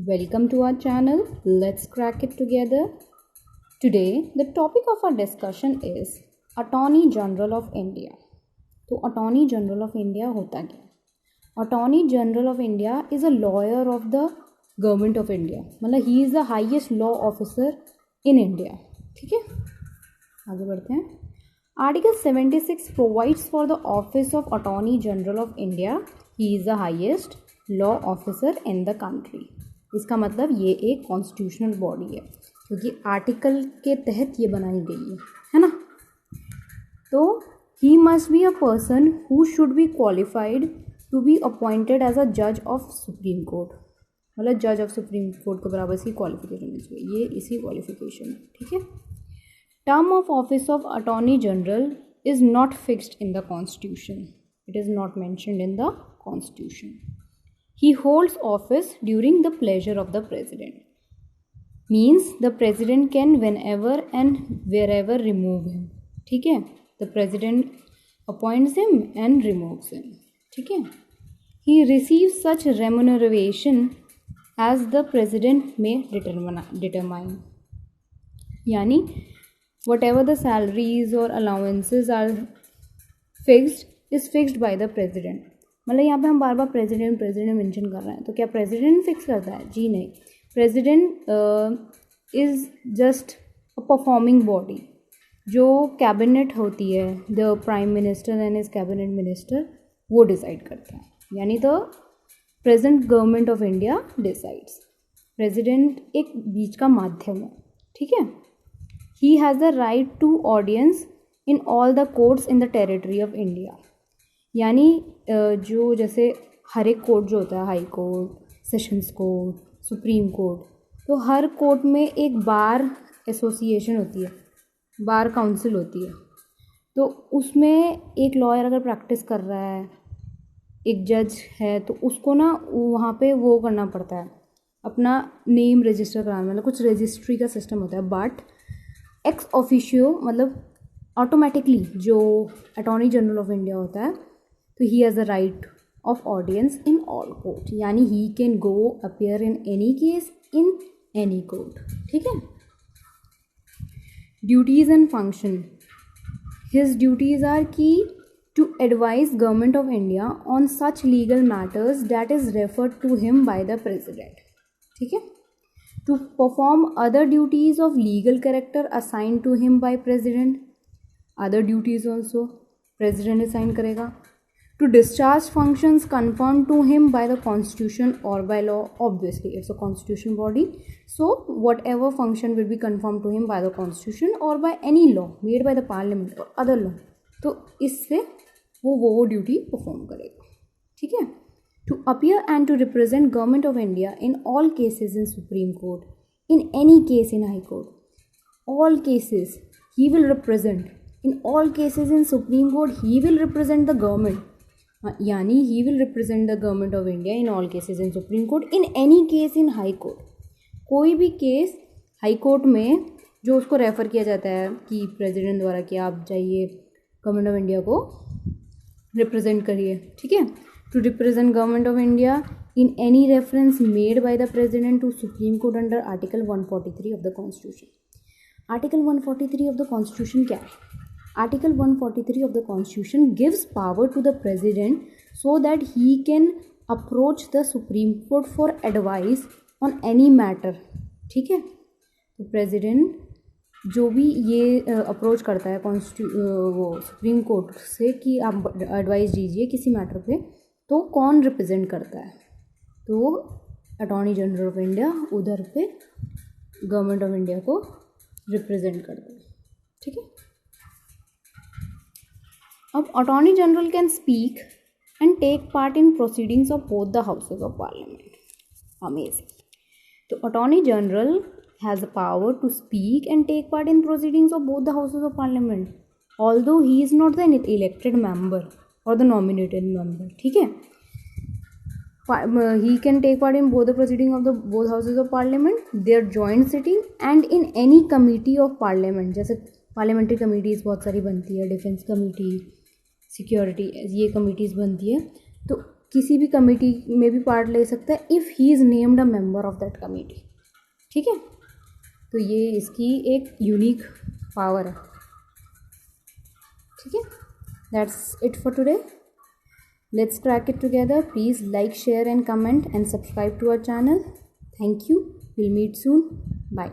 Welcome to our channel. Let's crack it together. Today, the topic of our discussion is Attorney General of India. तो Attorney General of India होता क्या? Attorney General of India is a lawyer of the Government of India. मतलब he is the highest law officer in India. ठीक है, आगे बढ़ते हैं. Article 76 provides for the office of Attorney General of India. He is the highest law officer in the country. इसका मतलब ये एक कॉन्स्टिट्यूशनल बॉडी है क्योंकि आर्टिकल के तहत ये बनाई गई है ना. तो he must be a person who should be qualified to be appointed as a जज ऑफ सुप्रीम कोर्ट. मतलब जज ऑफ सुप्रीम कोर्ट के बराबर इसकी क्वालिफिकेशन होनी चाहिए. ये इसी क्वालिफिकेशन है. ठीक है. Term of office of attorney general is not fixed in the constitution. It is not mentioned in the constitution. He holds office during the pleasure of the president. Means the president can whenever and wherever remove him. ठीक है. The president appoints him and removes him. ठीक है. He receives such remuneration as the president may determine. यानी whatever the salaries or allowances are fixed is fixed by the president. मतलब यहाँ पे हम बार बार president mention कर रहे हैं. तो क्या प्रेसिडेंट फिक्स करता है? जी नहीं. President is just a performing body. जो कैबिनेट होती है, the prime minister and his cabinet minister, वो डिसाइड करता है. यानी the present government of India decides. President एक बीच का माध्यम है. ठीक है. He has the right to audience in all the courts in the territory of India. यानी जो जैसे हर एक कोर्ट जो होता है, high court, sessions court, supreme court, तो हर कोर्ट में एक बार एसोसिएशन होती है, बार काउंसिल होती है. तो उसमें एक लॉयर अगर प्रैक्टिस कर रहा है, एक जज है, तो उसको ना वहाँ पे वो करना पड़ता है, अपना नेम रजिस्टर कराना. मतलब कुछ रजिस्ट्री का सिस्टम होता है. बट एक्स ऑफिशियो मतलब ऑटोमेटिकली जो अटॉर्नी जनरल ऑफ इंडिया होता है, तो he has a right of audience in all court. यानी he can go appear in any case in any court. ठीक है. Duties and function. His duties are की to advise government of India on such legal matters that is referred to him by the president. ठीक है. To perform other duties of legal character assign to him by president. Other duties also president assign करेगा. To discharge functions confirmed to him by the constitution or by law. Obviously it's a constitutional body, so whatever function will be confirmed to him by the constitution or by any law made by the parliament or other law, तो इससे वो duty perform करेगा. ठीक है. To appear and to represent government of India in all cases in Supreme Court, in any case in High Court, all cases he will represent. In all cases in Supreme Court he will represent the government. यानी he will represent the government of India in all cases in supreme court, in any case in high court. कोई भी case high court में जो उसको refer किया जाता है कि प्रेसिडेंट द्वारा कि आप जाइए गवर्नमेंट ऑफ इंडिया को रिप्रेजेंट करिए. ठीक है. To represent government of India in any reference made by the president to supreme court under article 143 of the constitution. Article 143 of the constitution क्या है? Article 143 of the Constitution gives power to the President so that he can approach the Supreme Court for advice on any matter. ठीक है. तो president जो भी ये approach करता है वो सुप्रीम कोर्ट से कि आप एडवाइस दीजिए किसी मैटर पे, तो कौन रिप्रेजेंट करता है? तो अटॉर्नी जनरल ऑफ इंडिया उधर पे गवर्नमेंट ऑफ इंडिया को रिप्रेजेंट करता है. ठीक है. अब attorney general can speak and take part in proceedings of both the houses of parliament. Amazing. तो attorney general has the power to speak and take part in proceedings of both the houses of parliament, although he is not the elected member और the nominated member. ठीक है. He can take part in both the proceedings of the both houses of parliament, their joint sitting and in any committee of parliament. जैसे parliamentary committees बहुत सारी बनती है, defence committee, security, ये committees बनती है. तो किसी भी कमेटी में भी पार्ट ले सकता है if he is named a member of that committee. ठीक है, तो ये इसकी एक यूनिक पावर है। ठीक है, that's it for today. Let's crack it together. Please like, share and comment and subscribe to our channel. Thank you. Will meet soon. Bye.